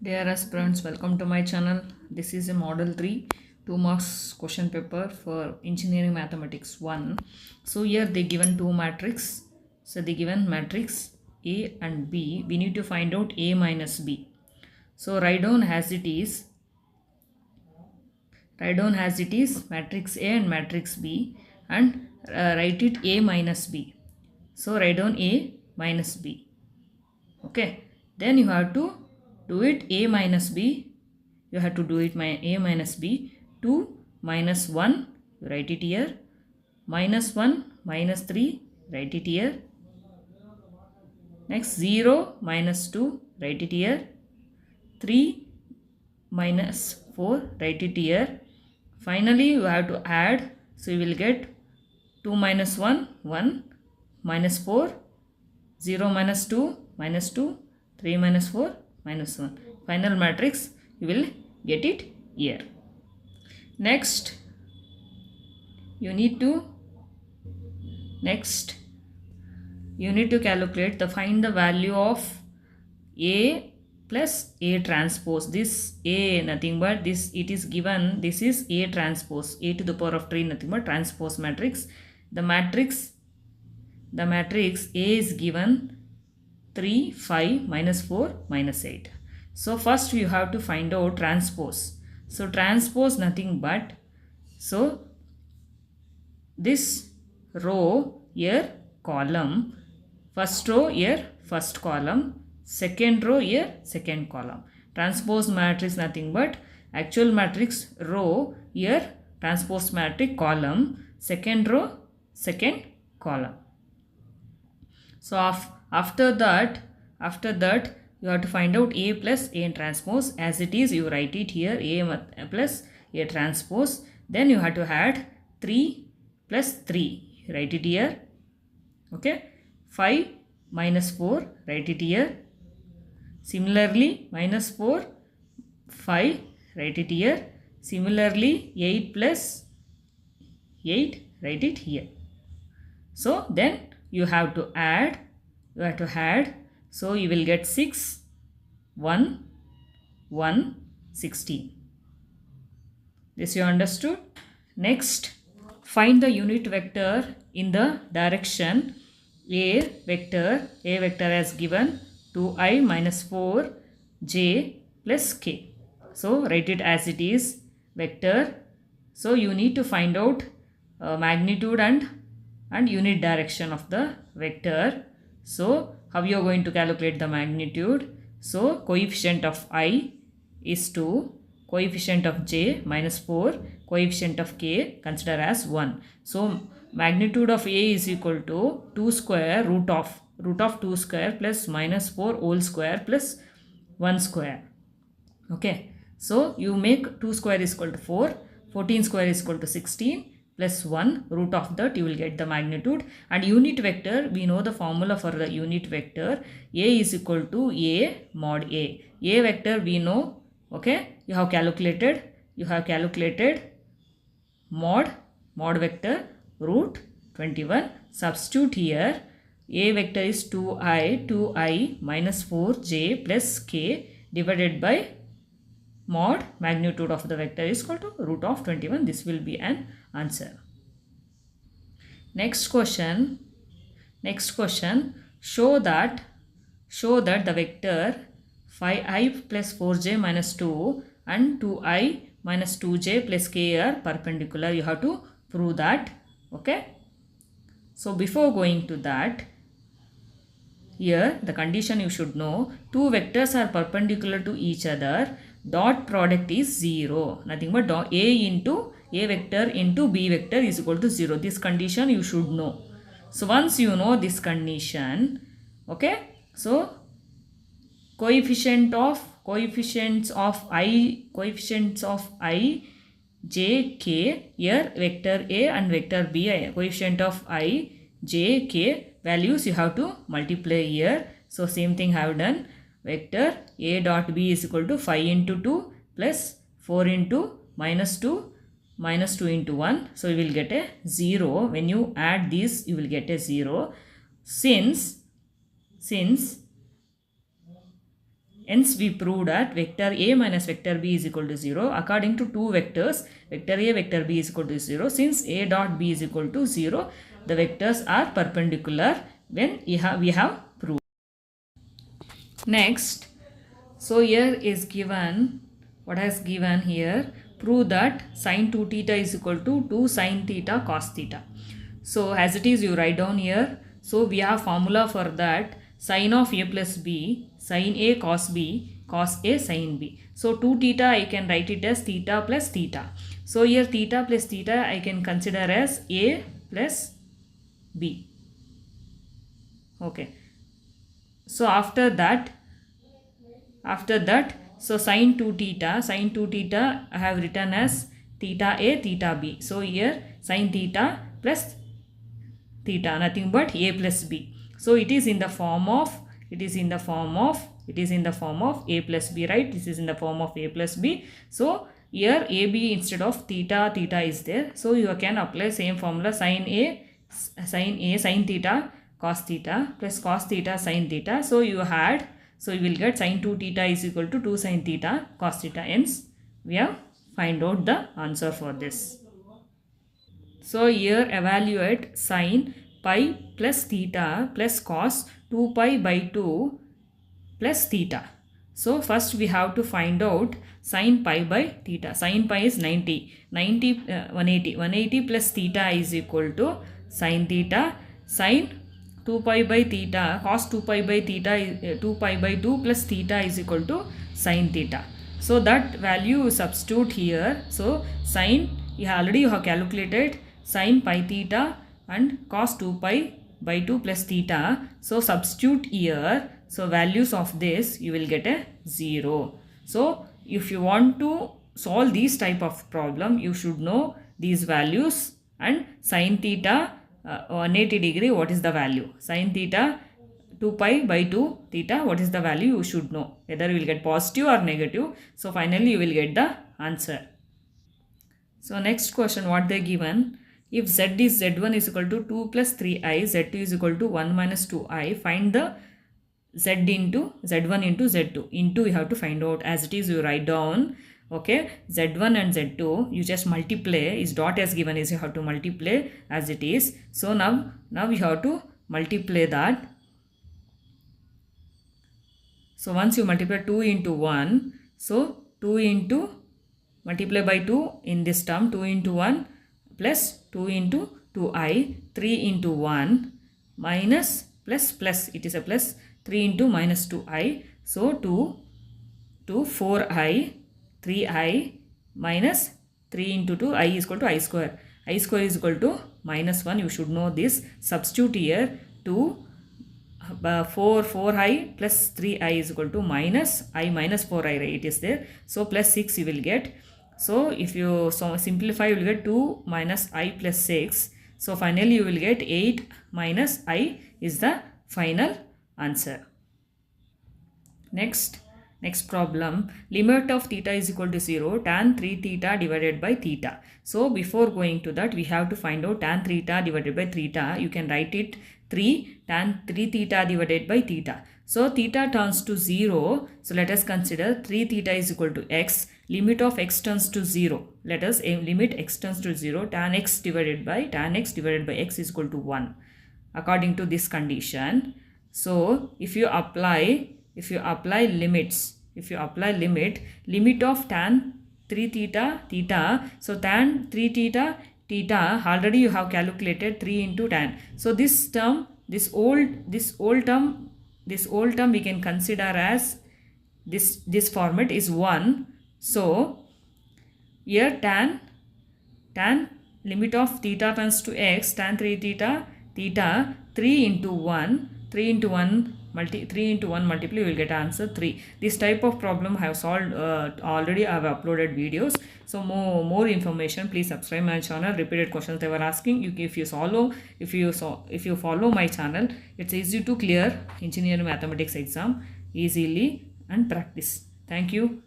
Dear aspirants, welcome to my channel. This is a Model 3 2 marks question paper for Engineering Mathematics 1. So here they given two matrix. So they given matrix A and B. We need to find out A minus B. So write down as it is. Write down as it is matrix A and matrix B and write it A minus B. So write down A minus B. Okay. Then you have to do it A minus B. You have to do it A minus B. 2 minus 1. You write it here. Minus 1 minus 3. Write it here. Next 0 minus 2. Write it here. 3 minus 4. Write it here. Finally you have to add. So you will get 2 minus 1. 1 minus 4. 0 minus 2. Minus 2. 3 minus 4 minus 1. Final matrix you will get it here. Next you need to calculate find the value of A plus A transpose. This A nothing but this, it is given, this is A transpose, A to the power of 3 nothing but transpose matrix. The matrix A is given 3, 5, minus 4, minus 8. So first you have to find out transpose. So transpose nothing but, so this row here column, first row here first column, second row here second column. Transpose matrix nothing but actual matrix row here transpose matrix column, second row second column. So after that you have to find out A plus A transpose. As it is you write it here A plus A transpose. Then you have to add 3 plus 3. Write it here. Okay. 5 minus 4. Write it here. Similarly minus 4 5. Write it here. Similarly 8 plus 8. Write it here. So then you have to add. So you will get 6, 1, 1, 16. This you understood? Next, find the unit vector in the direction A vector as given 2i minus 4j plus k. So write it as it is vector. So you need to find out magnitude and unit direction of the vector. So how you are going to calculate the magnitude? So coefficient of I is 2, coefficient of j minus 4, coefficient of k consider as 1. So magnitude of A is equal to 2 square root of 2 square plus minus 4 whole square plus 1 square. Okay. So you make 2 square is equal to 4, 14 square is equal to 16. Plus 1 root of that you will get the magnitude. And unit vector, we know the formula for the unit vector. A is equal to A mod A. A vector we know. Okay. You have calculated mod vector root 21. Substitute here. A vector is 2i minus 4j plus k divided by mod magnitude of the vector is equal to root of 21. This will be an answer. Next question. Show that the vector 5i plus 4j minus 2 and 2i minus 2j plus k are perpendicular. You have to prove that. Okay. So before going to that, here the condition you should know, two vectors are perpendicular to each other. Dot product is 0. Nothing but A into A vector into B vector is equal to 0. This condition you should know. So once you know this condition, okay. So coefficients of I, j, k, here vector A and vector B, coefficient of I, j, k values you have to multiply here. So same thing I have done. Vector A dot B is equal to 5 into 2 plus 4 into minus 2 into 1. So you will get a 0. When you add this you will get a 0. Since Hence, we prove that vector A minus vector B is equal to 0 according to two vectors, vector A, vector B is equal to 0. Since A dot B is equal to 0, the vectors are perpendicular when we have proved. Next, so here is given, what has given here, prove that sine 2 theta is equal to 2 sine theta cos theta. So as it is, you write down here. So we have formula for that, sine of A plus B, sine A cos B, cos A sine B. So 2 theta I can write it as theta plus theta. So here theta plus theta I can consider as A plus B. Okay. So after that, so sine 2 theta I have written as theta A, theta B. So here sine theta plus theta, nothing but A plus B. So it is in the form of A plus B, right? This is in the form of A plus B. So here AB instead of theta is there. So you can apply same formula, sine theta cos theta plus cos theta sin theta. So you will get sine 2 theta is equal to 2 sin theta cos theta. Hence we have find out the answer for this. So here evaluate sine pi plus theta plus cos 2 pi by 2 plus theta. So first we have to find out sine pi by theta. Sine pi is 180 plus theta is equal to sine theta. Sine 2 pi by theta, cos 2 pi by theta 2 pi by 2 plus theta is equal to sine theta. So that value substitute here. So sine, you have calculated sine pi theta and cos 2 pi by 2 plus theta. So substitute here. So values of this you will get a 0. So if you want to solve this type of problem, you should know these values, and sine theta 180 degree, what is the value? Sine theta 2 pi by 2 theta, what is the value? You should know whether you will get positive or negative. So finally you will get the answer. So next question, what they given, if z is z1 is equal to 2 plus 3i, z2 is equal to 1 minus 2i, find the z1 into z2 into, you have to find out. As it is, you write down, okay, z1 and z2 you just multiply, is dot as given is you have to multiply as it is. So now you have to multiply that. So once you multiply 2 into 1, so 2 into multiply by 2 in this term, 2 into 1 plus 2 into 2i, 3 into 1 minus plus, it is a plus, 3 into minus 2i. So 2 4i, 3i minus 3 into 2, I is equal to I square. I square is equal to minus 1. You should know this. Substitute here 2 4i plus 3i is equal to minus I minus 4i, right? It is there. So plus 6 you will get. So if you simplify, you will get 2 minus I plus 6. So finally you will get 8 minus I is the final answer. Next problem, limit of theta is equal to 0, tan 3 theta divided by theta. So before going to that, we have to find out tan theta divided by theta. You can write it 3 tan 3 theta divided by theta. So theta turns to 0. So let us consider 3 theta is equal to x. Limit of x turns to 0. Let us limit x turns to 0. Tan x divided by x is equal to 1. According to this condition. So if you apply limit of tan 3 theta, so tan 3 theta already you have calculated 3 into tan. So this term, this old term we can consider as this format is 1. So here tan limit of theta turns to x, tan 3 theta 3 into 1 multiply, you will get answer 3. This type of problem I have solved already. I have uploaded videos. So more information, please subscribe my channel. Repeated questions they were asking. If you follow my channel, it's easy to clear engineering mathematics exam easily and practice. Thank you.